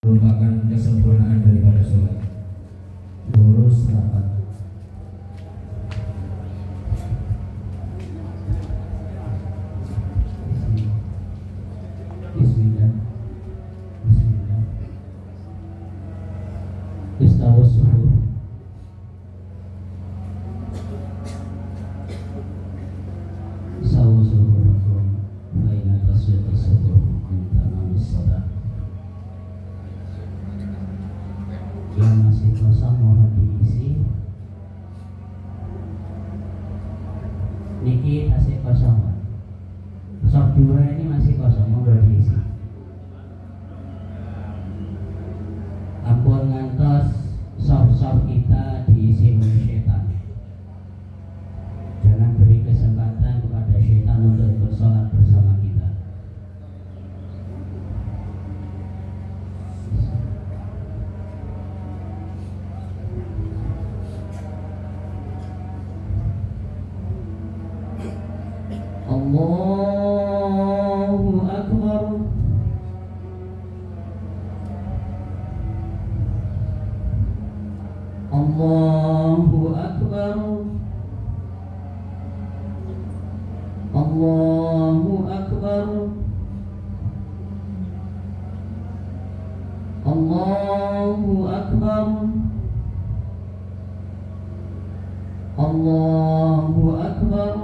merupakan kesempurnaan daripada sholat. Lurus rapat. Bismillah. Bismillah. Istawus suhur. Sawu suhurakum Faina taswita suhur Mintanam sholat. Yang masih kosong mohon diisi. Niki tasik kosong, Pak. Sop 2 ini masih kosong, mau diisi. Ampun ngantos sop-sop kita diisi oleh setan. Jangan beri kesempatan kepada setan untuk ikut sholat bersama kita. Allahu Akbar. Allahu Akbar. Allahu Akbar. Allahu Akbar. Allahu Akbar.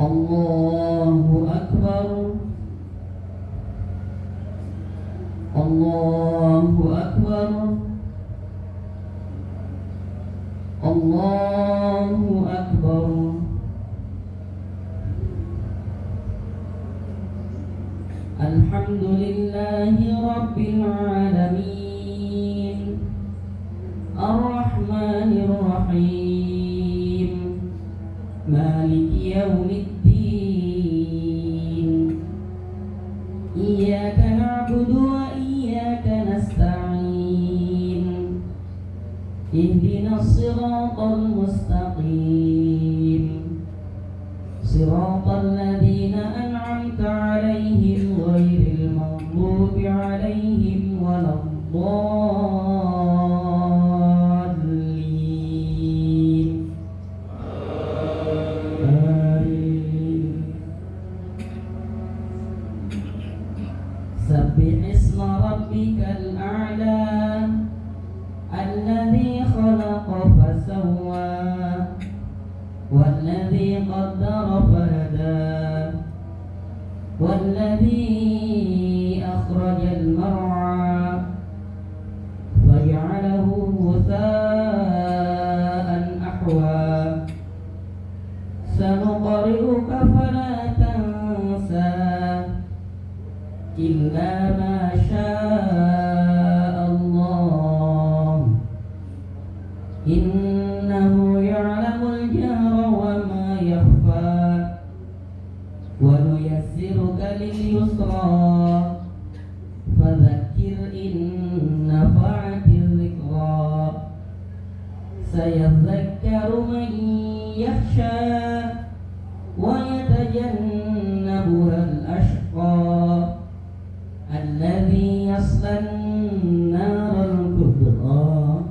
Allahu Akbar. Allahu Akbar. Allahu Akbar. Alhamdulillahi Rabbil Alamin. Ar-Rahmanir Rahim. Maliki Yaumiddin. Iyyaka na'budu wa iyyaka nasta'in. Ihdinas siratal mustaqim. Siratal ladzina an'amta 'alaihim ghairil maghdubi 'alaihim waladdallin. Sabbih isma rabbikal a'la alladzi khalaqa fasawwa walladzi qaddara fahada walladzi akhrajal mar'a faj'alahu ghutha'an ahwa. Sanuqri'uka fala tansa illa ma syaa Allah. Innahu ya'lamul jahra wa ma yakhfa. Wa nuyassiruka lil yusra fadhakkir in nafa'atil dhikra. Sayadhakkaru man yakhsha wa yatajannabuhal ashqa alladzi yaslan naral kubra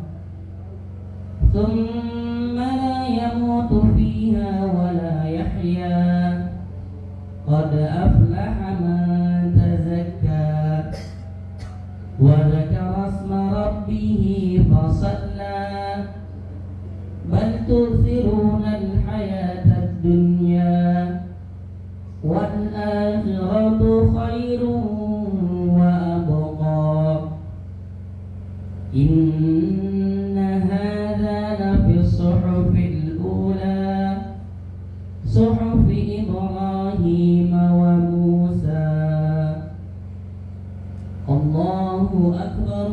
thumma la yamutu fiha wa la yahya. Qad aflaha man tazakka wa dzakara isma rabbih fasalla. Bal tu'thiruna al-hayata ad-dunya wal akhiratu khairun wa abqa. Inna hadza lafi as-suhufil ula suhufi Ibrahim wa Musa. Allahu Akbar.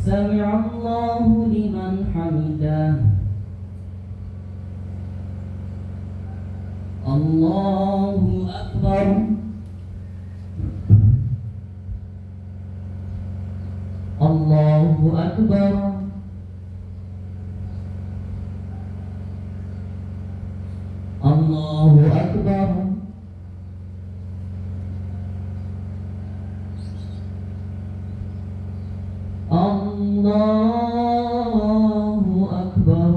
Sami'allahu liman hamidah. Allahu Akbar. Allahu Akbar. Allahu Akbar. Allahu Akbar.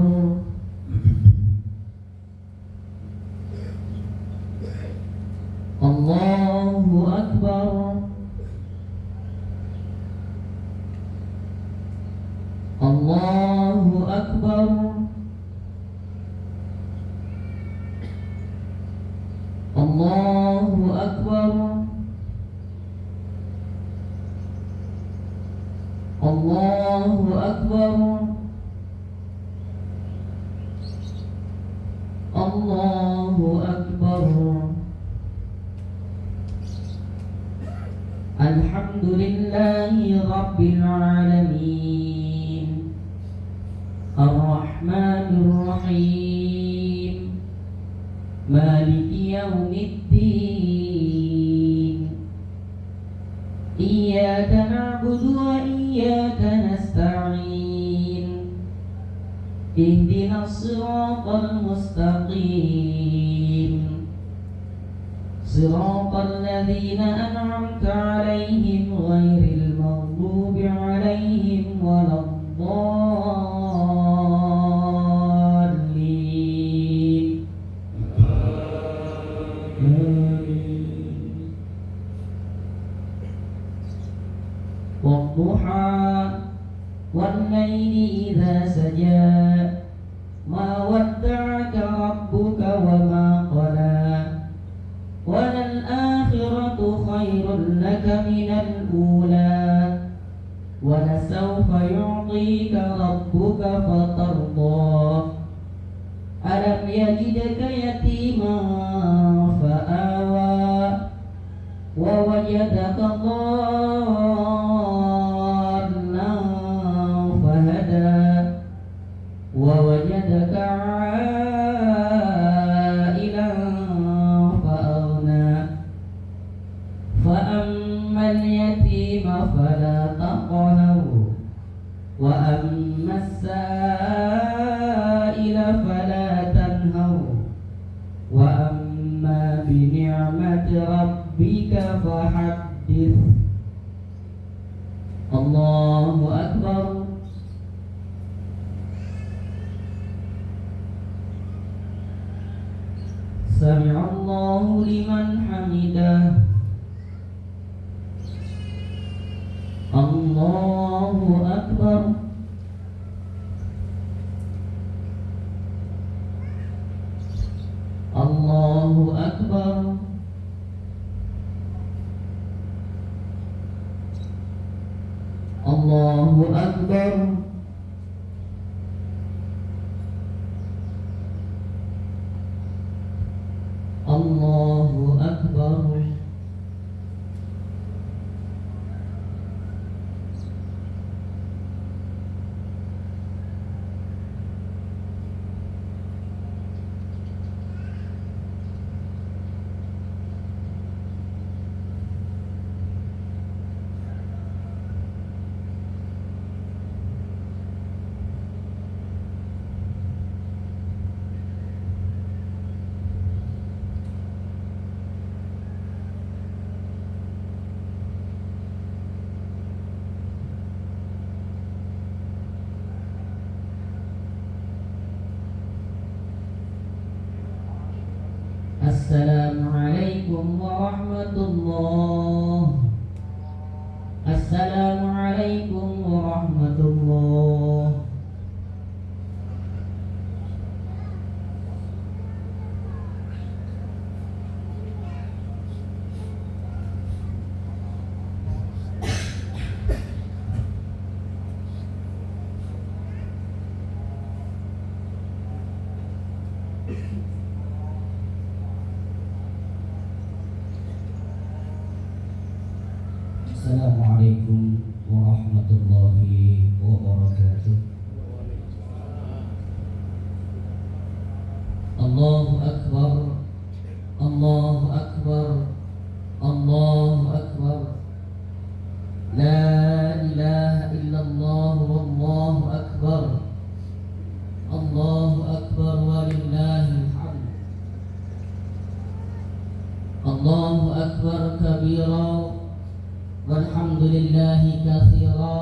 Allahu Akbar. Allahu Akbar. Allahu Akbar. Allahu Akbar. Allahu Akbar. Alhamdulillahi Rabbil Alamin, Ar-Rahmanir Rahim, Maliki Yawmiddin. Iyyaka na'budu wa iyyaka nasta'in. Ihdinas siratal mustaqim. Siratal ladzina an'amta 'alaihim ghairil maghdubi 'alaihim waladdallin. Wadduha wal-laili idza saja, ma wadda'aka rabbuka wa ma qala, walal-akhiratu khairun laka minal ula, walasawfa yu'tika rabbuka fatarda. Alam yajidka yatiman fa'awa, wa wajadaka dhallan fahada, wa wajadaka 'ailan fa'aghna. Fa'ammal yatima fala taqhar, wa ammas sa'ila fala tanhar, wa amma bi ni'mati rabbika fahaddith. Allahu Akbar. Sami'allahu liman hamidah. Allahu Akbar. Allahu Akbar. Allahu Akbar. Allahu Akbar. Assalamualaikum warahmatullah. Assalamualaikum warahmatullah. Assalamualaikum warahmatullahi wabarakatuh. Allahu Akbar. Allahu Akbar. Allahu Akbar. La ilaha illallah wallahu akbar. Allahu Akbar walillahil hamd. كبيرا والحمد لله كثيرا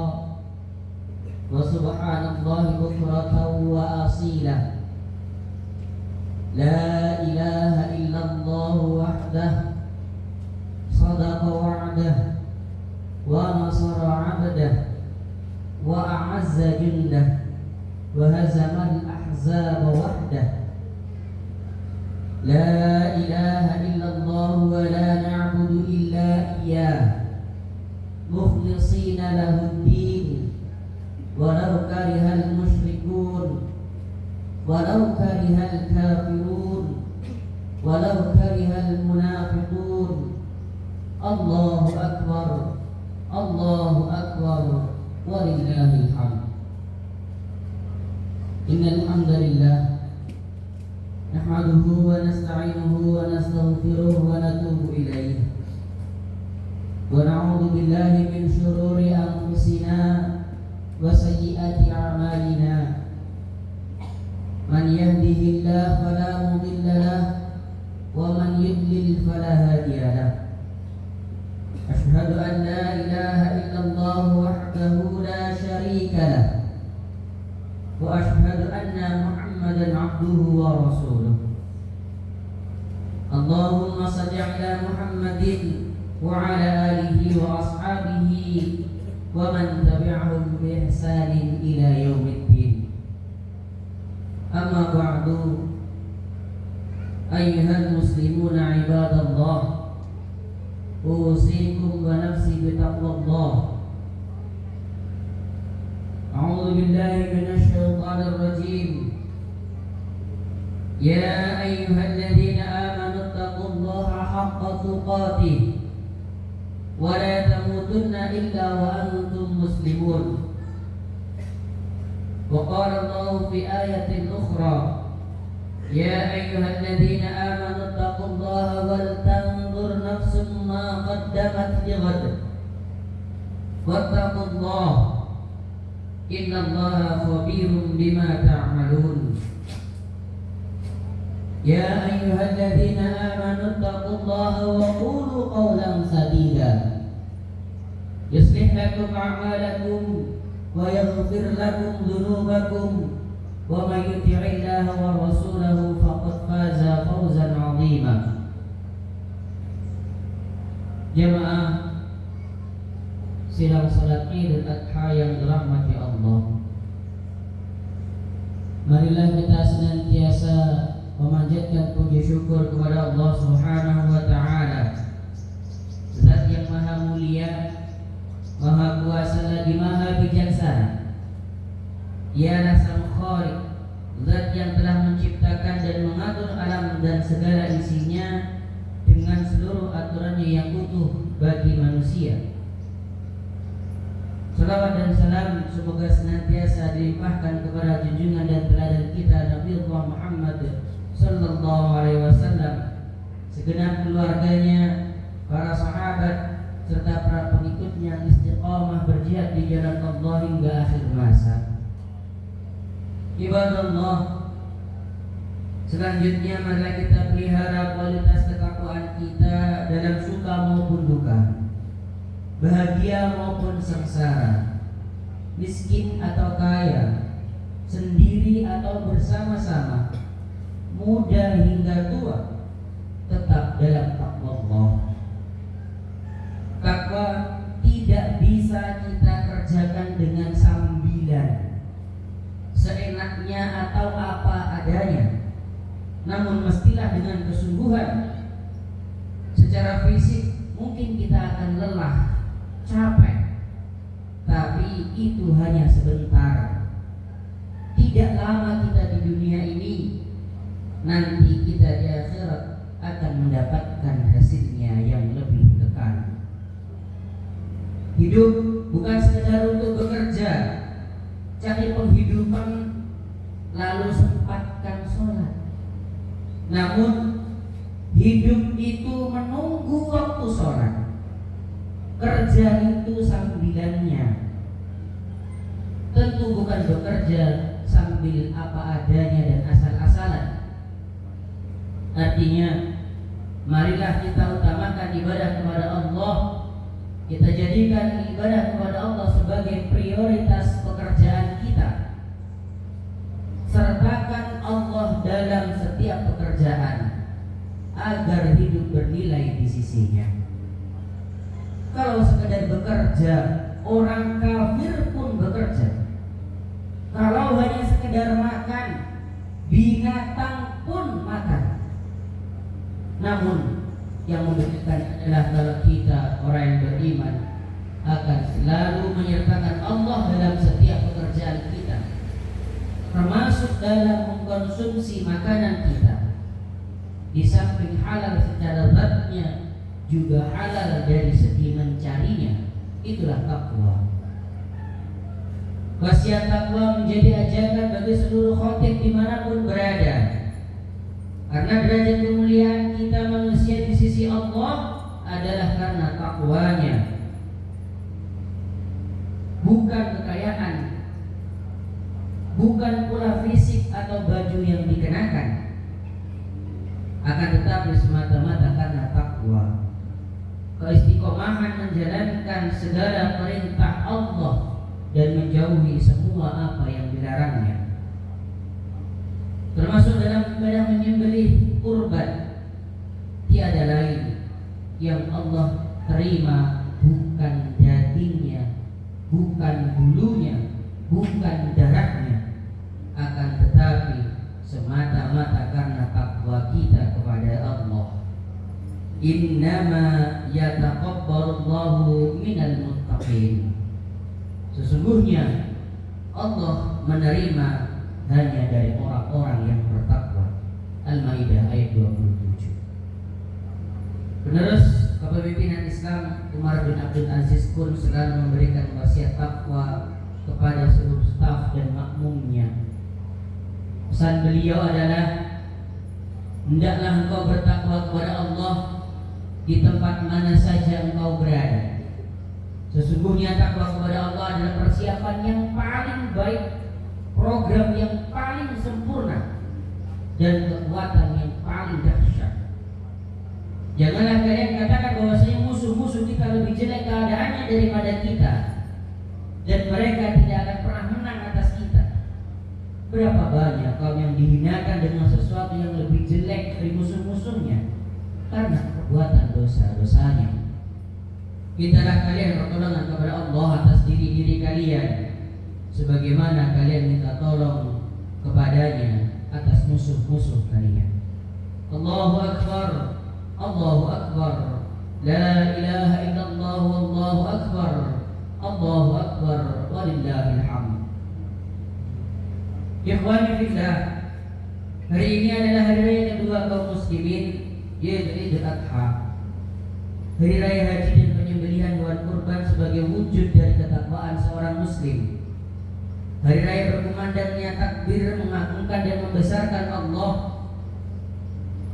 وسبحان الله بكرة وأصيلا لا إله إلا الله وحده صدق وعده ونصر عبده وأعز جنده وهزم الأحزاب وحده لا إله إلا الله ولا نعبد إلا إياه مخلصين له الدين ولو كره المشركون ولو كره الكافرون ولو كره المنافقون الله أكبر الله أكبر ولله الحمد إن الحمد لله نحمده ونستعينه ونستغفره ونتوب إليه ونعوذ بالله من شرور أنفسنا وسيئات أعمالنا من يهده الله فلا مضل له ومن يضلل فلا هادي له أشهد أن لا إله إلا الله وحده لا شريك له وأشهد أن محمدا عبده ورسوله اللهم صل على محمد وعلى آله وأصحابه ومن تبعهم بإحسان إلى يوم الدين أما بعد أيها المسلمون عباد الله أوصيكم ونفسي بتقوى الله أعوذ بالله من الشيطان الرجيم يا أيها الذين آمنوا اتقوا الله حق تقاته ولا تموتن إلا وأنتم مسلمون وقال الله في آية أخرى يا أيها الذين آمنوا اتقوا الله ولتنظر نفس ما قدمت لغد واتقوا الله إن الله خبير بما تعملون يا أيها الذين آمنوا اتقوا الله وقولوا قولا سديدا يصلح لكم أعمالكم ويغفر لكم ذنوبكم ومن يطع الله ورسوله فقد فاز فوزا عظيما. Jemaah sidang salat Idul Adha yang dirahmati Allah, marilah kita senantiasa memanjatkan puji syukur kepada Allah Subhanahu wa taala, Zat yang maha mulia, maha kuasa lagi maha bijaksana. Dialah Sang Khaliq, Zat yang telah menciptakan dan mengatur alam dan segala isinya dengan seluruh aturannya yang utuh bagi manusia. Salawat dan salam semoga senantiasa dilimpahkan kepada junjungan dan teladan kita Nabi Muhammad sallallahu alaihi wasallam, segenap keluarganya, para sahabat serta para pengikutnya yang istiqamah berjihad di jalan Allah hingga akhir masa. Ibadallah, selanjutnya marilah kita pelihara kualitas ketakwaan kita dalam suka maupun duka, bahagia maupun sengsara, miskin atau kaya, sendiri atau bersama-sama, muda hingga tua, tetap dalam takwa Allah. Takwa tidak bisa kita kerjakan dengan sambilan, seenaknya atau apa adanya, namun mestilah dengan kesungguhan. Secara fisik mungkin kita akan lelah, capek, tapi itu hanya sebentar. Tidak lama kita di dunia ini, nanti kita di akhirat akan mendapatkan hasilnya yang lebih kekal. Hidup bukan sekedar untuk bekerja, cari penghidupan, lalu sempatkan sholat. Namun hidup itu menunggu waktu sholat, kerja itu sambilannya. Tentu bukan bekerja sambil apa adanya dan asal-asalan. Artinya Marilah kita utamakan ibadah kepada Allah. Kita jadikan ibadah kepada Allah sebagai prioritas pekerjaan kita. Sertakan Allah dalam setiap pekerjaan agar hidup bernilai di sisinya. Kalau sekedar bekerja, orang kafir pun bekerja. Kalau hanya sekedar makan, binatang pun makan. Namun yang membedakan adalah kalau kita orang yang beriman akan selalu menyertakan Allah dalam setiap pekerjaan kita, termasuk dalam mengkonsumsi makanan kita. Di samping halal secara zatnya, juga halal dari segi mencarinya. Itulah takwa. Wasiat takwa menjadi ajakan bagi seluruh khatib dimanapun berada. Karena derajat kemuliaan kita manusia di sisi Allah adalah karena takwanya, bukan kekayaan, bukan pula fisik atau baju yang dikenakan, akan tetapi semata-mata karena takwa. Keistiqomahan menjalankan segala perintah Allah dan menjauhi semua apa yang dilarangnya. Termasuk dalam ibadah menyembelih kurban, tiada lain yang Allah terima bukan dagingnya, bukan bulunya, bukan darahnya, akan tetapi semata-mata karena takwa kita kepada Allah. Innama yataqabbalullahu minal muttaqin. Sesungguhnya Allah menerima hanya dari orang-orang yang bertakwa. Al-Maidah ayat 27. Penerus kepemimpinan Islam Umar bin Abdul Aziz pun selalu memberikan wasiat takwa kepada seluruh staf dan makmumnya. Pesan beliau adalah, hendaklah engkau bertakwa kepada Allah di tempat mana saja engkau berada. Sesungguhnya takwa kepada Allah adalah persiapan yang paling baik, program yang paling sempurna, dan kekuatan yang paling dahsyat. Janganlah kalian katakan bahwasanya musuh-musuh kita lebih jelek keadaannya daripada kita, dan mereka tidak akan pernah menang atas kita. Berapa banyak kaum yang dihinakan dengan sesuatu yang lebih jelek dari musuh-musuhnya karena perbuatan dosa-dosanya. Mintalah kalian pertolongan kepada Allah atas diri-diri kalian, sebagaimana kalian minta tolong kepadanya atas musuh-musuh kalian. Allahu Akbar, Allahu Akbar, La ilaha illallah, Allahu Akbar, Allahu Akbar, walillahil hamd. Ikhwani fillah, hari ini adalah hari raya kedua kaum muslimin, yaitu Idul Adha. Hari raya haji dan penyembelihan hewan kurban sebagai wujud dari ketakwaan seorang muslim. Hari raya berkumandangnya takbir mengagungkan dan membesarkan Allah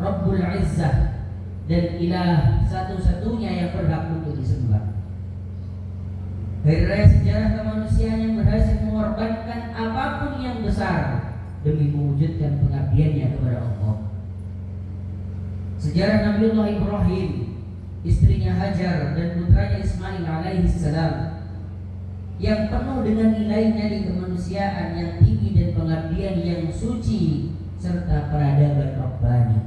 Rabbul Izzah dan ilah satu-satunya yang berhak untuk disembah. Hari raya sejarah kemanusiaan yang berhasil mengorbankan apapun yang besar demi mewujudkan pengabdiannya kepada Allah. Sejarah Nabiullah Ibrahim, istrinya Hajar dan putranya Ismail alaihi salam yang penuh dengan nilai-nilai kemanusiaan yang tinggi dan pengabdian yang suci serta peradaban Rabbani.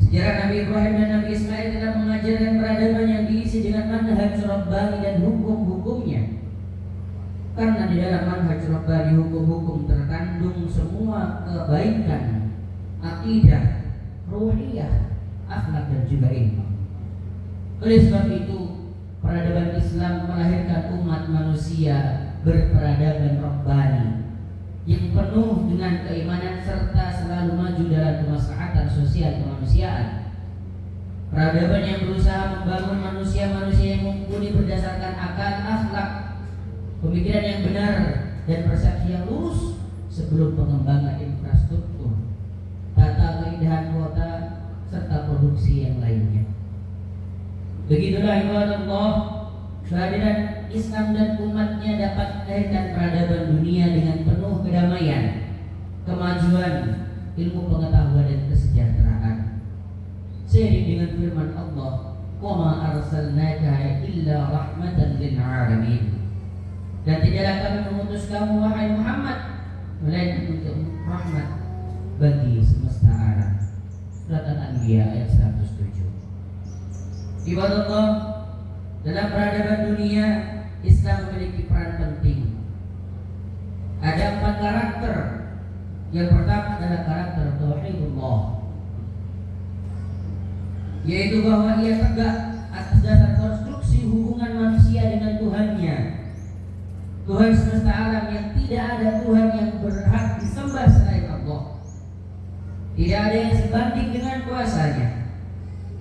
Sejarah Nabi Ibrahim dan Nabi Ismail telah mengajarkan peradaban yang diisi dengan manhaj Rabbani dan hukum-hukumnya. Karena di dalam manhaj Rabbani hukum-hukum terkandung semua kebaikan, akidah, ruhiyah, akhlak dan juga ilmu. Oleh sebab itu, peradaban Islam melahirkan umat manusia berperadaban Rabbani yang penuh dengan keimanan serta selalu maju dalam kemaslahatan sosial kemanusiaan. Peradaban yang berusaha membangun manusia-manusia yang mumpuni berdasarkan akal, akhlak, pemikiran yang benar dan persepsi yang lurus sebelum pengembangan infrastruktur, tata keindahan kota serta produksi yang lainnya. Begitulah ibadallah, kehadiran Islam dan umatnya dapat melahirkan peradaban dunia dengan penuh kedamaian, kemajuan, ilmu pengetahuan dan kesejahteraan. firman Allah, "Wa ma arsalnaka illa rahmatan lil alamin." Dan tidaklah kami mengutus kamu wahai Muhammad melainkan untuk rahmat bagi semesta alam. Surat Al-Anbiya ayat 107. Ibadallah, dalam peradaban dunia Islam memiliki peran penting. Ada 4 karakter. Yang pertama adalah karakter tauhidullah, yaitu bahwa ia tegak atas dasar konstruksi hubungan manusia dengan Tuhannya, Tuhan semesta alam, yang tidak ada Tuhan yang berhak disembah selain Allah. Tidak ada yang sebanding dengan kuasanya.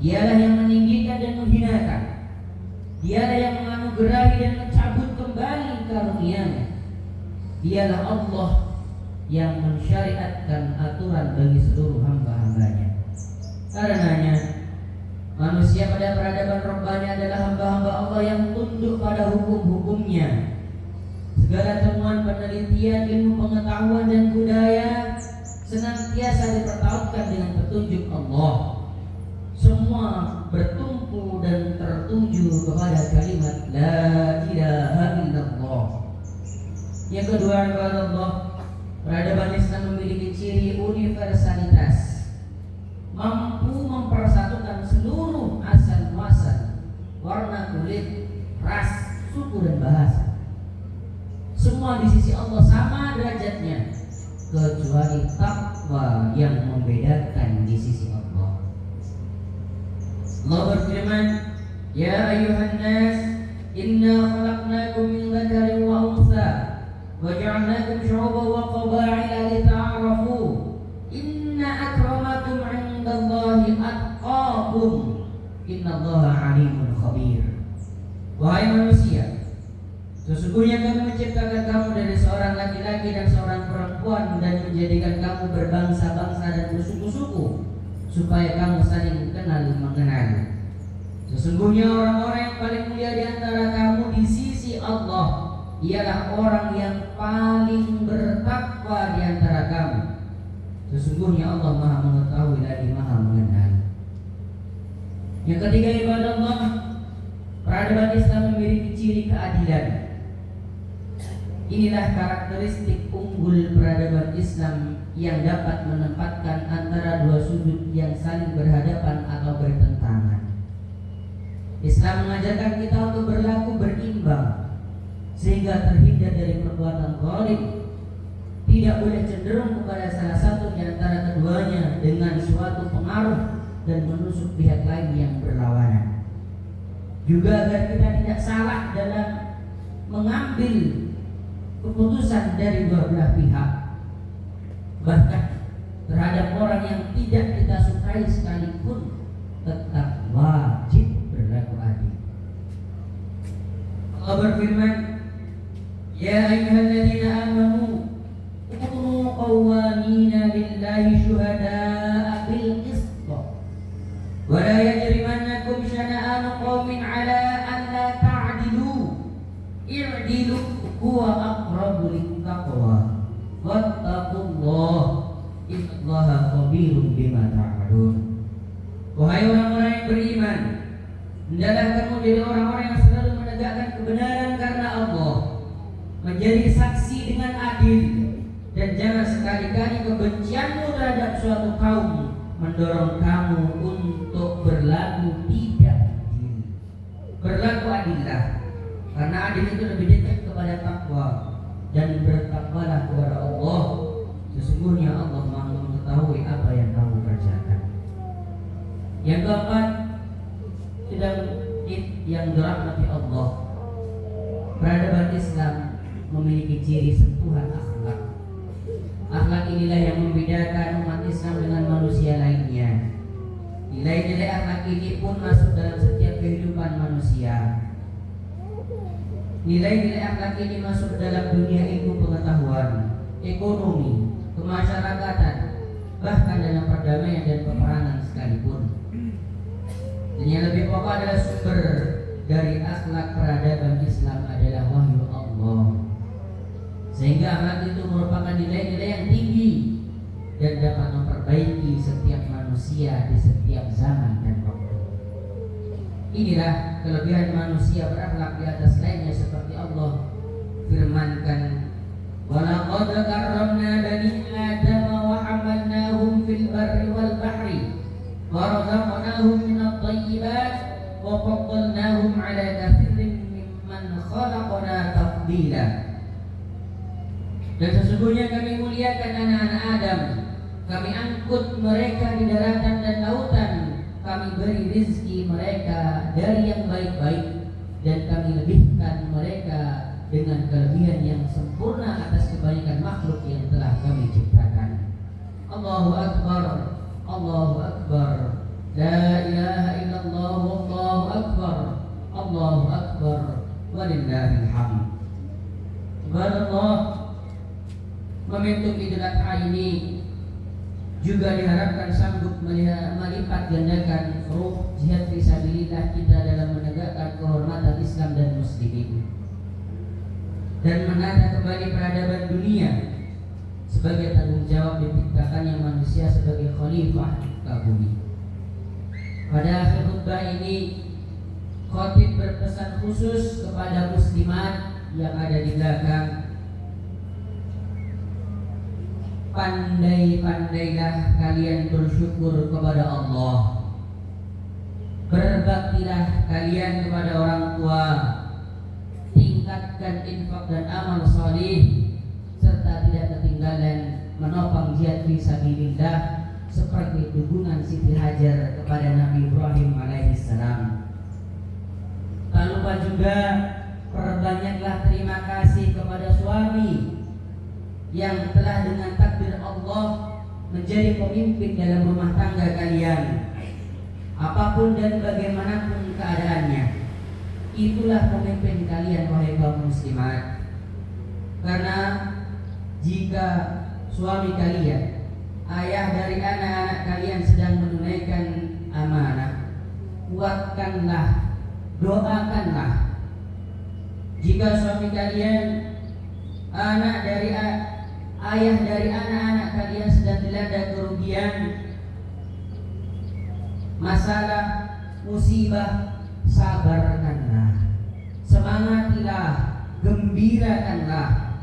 Dialah yang meninggikan dan menghinakan. Dialah yang menganugerahi dan mencabut kembali karunia-Nya. Dialah Allah yang mensyariatkan aturan bagi seluruh hamba-hambanya. Karenanya manusia pada peradaban robbani adalah hamba-hamba Allah yang tunduk pada hukum-hukumnya. Segala temuan penelitian, ilmu pengetahuan dan budaya senantiasa dipertautkan dengan petunjuk Allah. Semua bertumpu dan tertuju kepada kalimat La ilaha illallah. Yang kedua, Allah, peradaban Islam memiliki ciri universalitas, mampu mempersatukan seluruh asal muasal, warna kulit, ras, suku dan bahasa. Semua di sisi Allah sama derajatnya, kecuali takwa yang membedakan di sisi Allah. Allah berfirman, "Ya ayyuhan nas, inna khalaqnakum min dzakarin wa untha wa ja'alnakum syu'uban wa qaba'ila lita'arafu. Inna akramakum 'indallahi atqakum. Innallaha 'alimun khabir." Wahai manusia, sesungguhnya kami menciptakan kamu dari seorang laki-laki dan seorang perempuan dan menjadikan kamu berbangsa-bangsa dan bersuku-suku supaya kamu saling kenal mengenal. Sesungguhnya orang-orang yang paling mulia di antara kamu di sisi Allah ialah orang yang paling bertakwa di antara kamu. Sesungguhnya Allah Maha mengetahui lagi Maha mengenal. Yang ketiga, ibadah Allah, peradaban Islam memiliki ciri keadilan. Inilah karakteristik unggul peradaban Islam yang dapat menempatkan antara dua sudut yang saling berhadapan atau bertentangan. Islam mengajarkan kita untuk berlaku berimbang sehingga terhindar dari perbuatan zalim. Tidak boleh cenderung kepada salah satu di antara keduanya dengan suatu pengaruh dan menusuk pihak lain yang berlawanan. Juga agar kita tidak salah dalam mengambil keputusan dari dua belah pihak. Bahkan terhadap orang yang tidak kita sukai sekalipun tetap wajib berlaku adil. Allah berfirman, "Ya ayyuhalladzina amanu kunu qawwamina lillahi syuhada'a bil qist wa la yajrimannakum syana'anu qaumin 'ala an la ta'dilu i'dilu huwa aqrabu littaqwa wattaqullah innallaha khabirun bima ta'malun." Wahai orang-orang yang beriman, hendaklah kamu jadi orang-orang yang selalu menegakkan kebenaran karena Allah, menjadi saksi dengan adil, dan jangan sekali-kali kebencianmu terhadap suatu kaum mendorong kamu untuk berlaku tidak adil. Berlaku adillah, karena adil itu lebih dekat kepada takwa, dan bertakwalah kepada Allah. Sesungguhnya Allah Maha mengetahui apa yang kamu kerjakan. Yang keempat, yang dirahmati Allah, peradaban Islam memiliki ciri sentuhan akhlak. Akhlak inilah yang membedakan umat Islam dengan manusia lainnya. Nilai-nilai akhlak ini pun masuk dalam setiap kehidupan manusia. Nilai-nilai akhlak ini masuk dalam dunia ilmu pengetahuan, ekonomi, kemasyarakatan, bahkan dalam perdamaian dan peperangan sekalipun. Dan yang lebih pokok adalah sumber dari akhlak peradaban Islam adalah wahyu Allah. Sehingga akhlak itu merupakan nilai-nilai yang tinggi dan dapat memperbaiki setiap manusia di setiap zaman dan waktu. Inilah kelebihan manusia berakhlak di atas lainnya, seperti Allah firmankan, walaqad karramna bani Adam wa hamalnahum fil barri wal bahri wa razaqnahum minat thayyibat wa faddalnahum ala katsirin mimman khalaqna tafdila. Dan sesungguhnya kami muliakan anak-anak Adam, kami angkut mereka di daratan dan lautan, kami beri rizki mereka dari yang baik-baik, dan kami lebihkan mereka dengan kelebihan yang sempurna atas kebanyakan makhluk yang telah kami ciptakan. Allahu Akbar, Allahu Akbar, la ilaha illallah, Allahu Akbar, Allahu Akbar, walillahil hamd. Subhanallah, momentum Idul Adha ini juga diharapkan sanggup melipat gandakan ruh jihad fisabilillah kita dalam menegakkan kehormatan Islam dan muslimin, dan menata kembali peradaban dunia sebagai tanggung jawab diciptakannya manusia sebagai khalifah ke bumi. Pada akhir khutbah ini, khatib berpesan khusus kepada muslimat yang ada di belakang, pandai-pandailah kalian bersyukur kepada Allah, berbaktilah kalian kepada orang tua, tingkatkan infak dan amal salih, serta tidak ketinggalan menopang jihad fisabilillah seperti dukungan Siti Hajar kepada Nabi Ibrahim alaihissalam. Tak lupa juga perbanyaklah terima kasih kepada suami yang telah dengan takdir Allah menjadi pemimpin dalam rumah tangga kalian, apapun dan bagaimanapun keadaannya. Itulah pemimpin kalian, wahai kaum muslimat. Karena jika suami kalian, ayah dari anak-anak kalian sedang menunaikan amanah, kuatkanlah, doakanlah. Jika suami kalian, ayah dari anak-anak kalian sedang dilanda kerugian, masalah, musibah, sabarkanlah, semangatilah, gembirakanlah.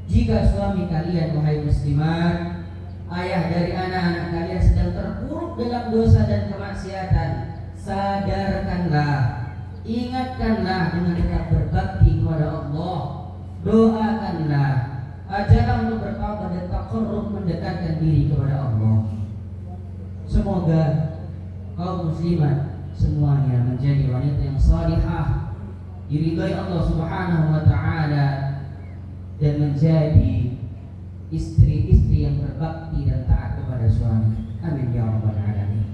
Jika suami kalian, wahai muslimat, ayah dari anak-anak kalian sedang terpuruk dalam dosa dan kemaksiatan, sadarkanlah, ingatkanlah dengan tetap berbakti kepada Allah, doakanlah, ajarlah untuk bertaubat dan taqarrub, mendekatkan diri kepada Allah. Semoga kaum muslimat semuanya menjadi wanita yang salihah, diridhai Allah Subhanahu wa taala, dan menjadi istri-istri yang berbakti dan taat kepada suami. Amin ya rabbal alamin.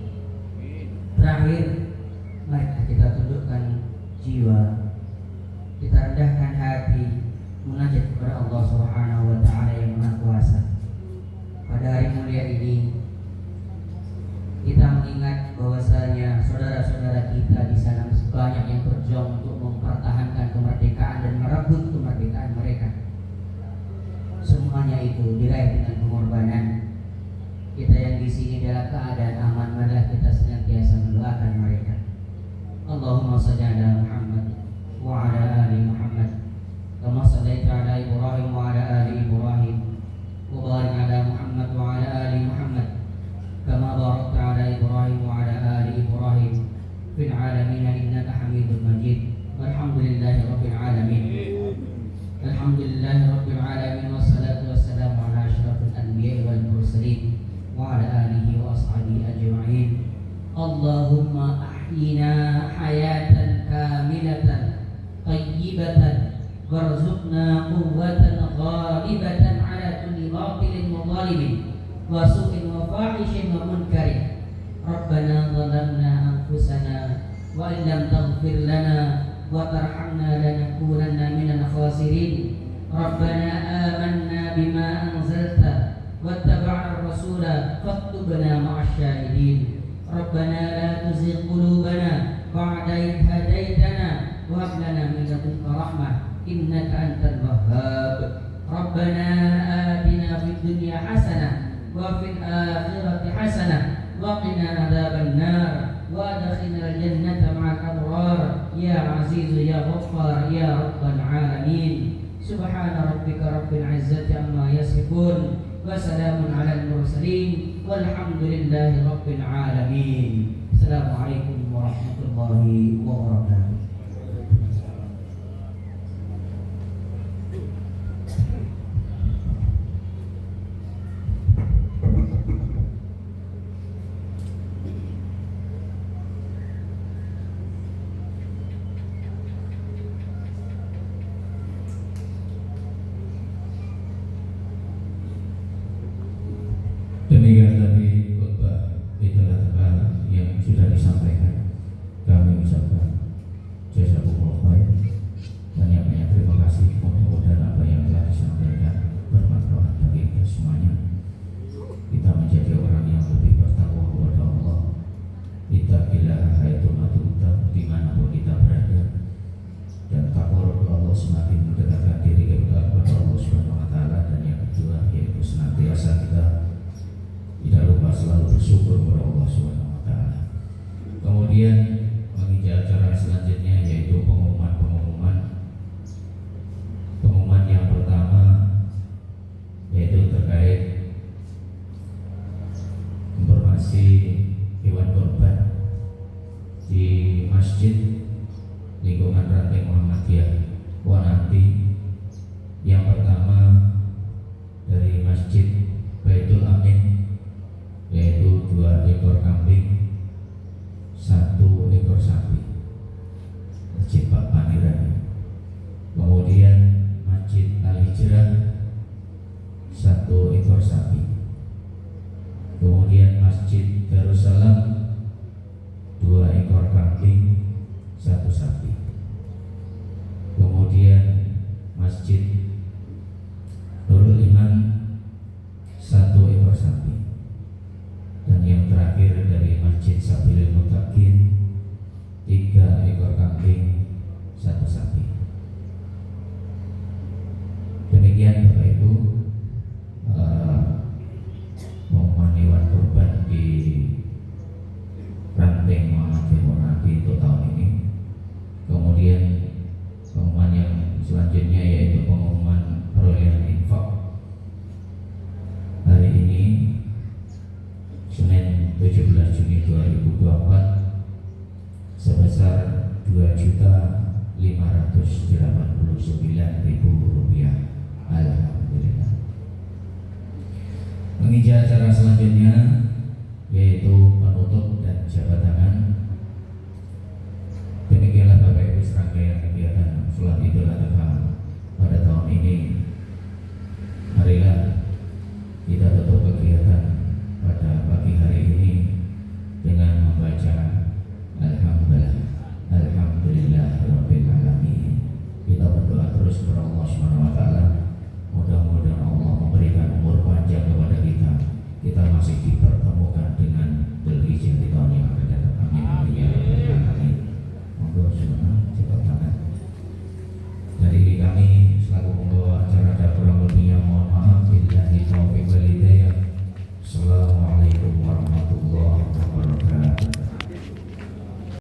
Terakhir, mari kita tundukkan jiwa, kita rendahkan hati, munajat kepada Allah Subhanahu wa taala yang Maha Kuasa. Pada hari mulia ini kita mengingat bahwasanya saudara-saudara kita di sana banyak yang berjuang untuk mempertahankan kemerdekaan dan merebut kemerdekaan mereka. Semuanya itu diraih dengan pengorbanan. Kita yang di sini dalam keadaan aman, marilah kita senantiasa mendoakan mereka. Allahumma shalli ala Muhammad wa ala ali Muhammad kama shallaita ala Ibrahim wa ala ali Ibrahim wa barik ala Muhammad wa ala ali Muhammad kama barakta ala Ibrahim wa ala ali Ibrahim fil alamin innaka Hamidum Majid. Walhamdulillahi rabbil alamin. Alhamdulillahi rabbil alamin, wassalatu wassalamu ala asyrafil anbiya'i wal mursalin wa ala alihi wa ashabihi ajma'in. Allahumma ahyina hayatan kamilatan tayyibatan warzuqna quwwatan ghalibatan ala kulli batilin wa zalimin wa su'in wa fahishin wa munkarin. Rabbana zalamna anfusana wa illam taghfir lana wa tarhamna lanakunanna minal khasirin. Rabbana amanna bima anzalta wattaba'na ar-rasula faktubna ma'asy syahidin. Rabbana la tuzigh qulubana ba'da idh hadaytana wa hab lana min ladunka rahmah innaka antal wahhab. Rabbana atina fid dunya hasanah wa fil akhirati hasanah wa qina adzaban nar. وأدخلنا الجنة مع الأبرار يا عزيز يا غفار يا رب العالمين. سبحان ربك رب العزة عما يصفون وسلام على المرسلين والحمد لله رب العالمين. السلام عليكم ورحمة الله وبركاته. Demikian tadi khutbah Idul Adha yang sudah disampaikan. Kami ucapkan jazakumullah khair, banyak-banyak terima kasih. Mudah-mudahan apa yang telah disampaikan bermanfaat bagi kita semuanya. Kita menjadi orang yang lebih bertakwa kepada Allah. Ittaqillaha haitsu kunta, dimanapun kita berada. Dan takwa kepada Allah semakin mendekatkan diri kepada Allah Subhanahu Wa Taala. Dan yang kedua yaitu senantiasa kita tidak lupa selalu bersyukur kepada Allah Subhanahu Wa Taala. Kemudian menginjak acara selanjutnya yaitu pengumuman yang pertama, yaitu terkait informasi hewan korban di masjid lingkungan Ranting Muhammadiyah Wananti. Yang pertama dari Masjid Baitul Amin, yaitu 2 ekor kambing, 1 ekor sapi, Masjid Pak Paniran. Kemudian Masjid Al-Hijrah 1 ekor sapi. Kemudian Masjid Darussalam 2 ekor kambing, 1 sapi. Kemudian Masjid Nurul Iman 1 ekor sapi. Dan yang terakhir dari Masjid Sabilil Muttaqin 3 ekor kambing, 1 sapi. Demikian Bapak Ibu pengumuman hewan kurban di Ranting Muhammadiyah Wananti untuk tahun ini. Kemudian pengumuman yang selanjutnya yaitu pengumuman perolehan infak hari ini Senin 17 Juni 2024 sebesar Rp2.589.000. Alhamdulillah. Menginjak acara selanjutnya yaitu penutup dan jabat tangan. Demikianlah Bapak Ibu serangkaian kegiatan sholat Idul Adha pada tahun ini.